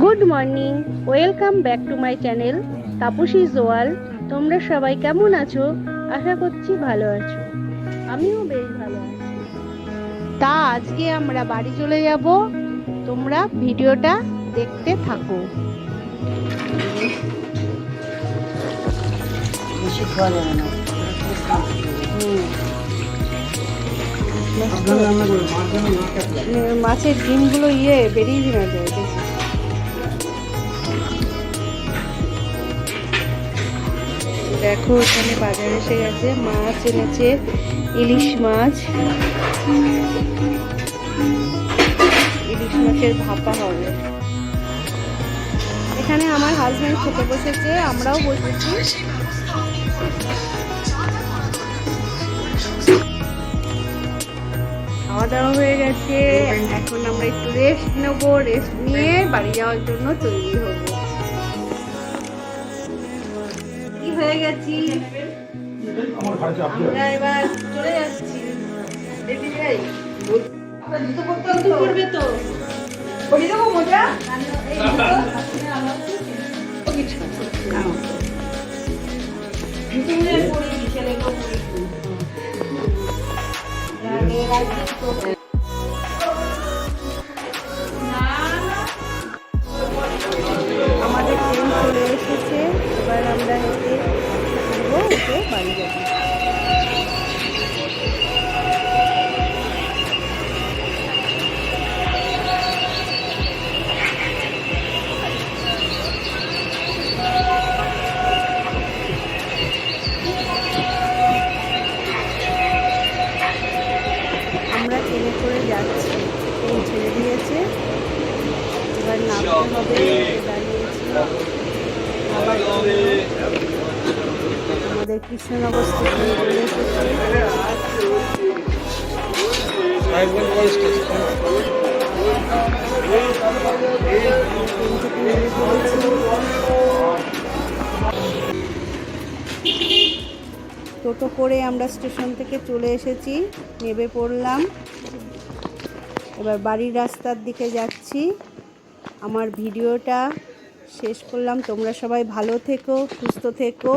Good morning, welcome back to my channel Tapasi's world. তোমরা সবাই কেমন আছো? আশা করছি ভালো আছো। আমিও বেশ ভালো আছি। তা আজকে আমরা বাড়ি চলে যাব, তোমরা ভিডিওটা দেখতে থাকো। মাছের ডিমগুলো বেরিয়ে না যায়। দেখো এখানে বাজার এসে গেছে, মাছ এনেছে, ইলিশ মাছ। ইলিশ মাছের ভাপা হবে। এখানে আমার হাজবেন্ড খেতে বসেছে, আমরাও বসেছি। খাওয়া দাওয়া হয়ে গেছে, এখন আমরা একটু রেস্ট নেবো। রেস্ট নিয়ে বাড়ি যাওয়ার জন্য তৈরি হবো। কি হয়ে গেছি, আমরা এবার চলে যাচ্ছি। করবে তো মজা। আমাদের ট্রেন চলে এসেছে, এবার আমরা হেঁটে বাড়ি যাবো। আমরা ট্রেনে করে যাচ্ছি, ট্রেন ছেড়ে দিয়েছে, এবার নামতে হবে। দাঁড়িয়েছি আবার আমাদের কৃষ্ণনগর স্টেশনে চলে এসেছে। টোটো করে আমরা স্টেশন থেকে চলে এসেছি, নেমে পড়লাম। এবার বাড়ির রাস্তার দিকে যাচ্ছি। আমার ভিডিওটা শেষ করলাম। তোমরা সবাই ভালো থেকো, সুস্থ থেকো।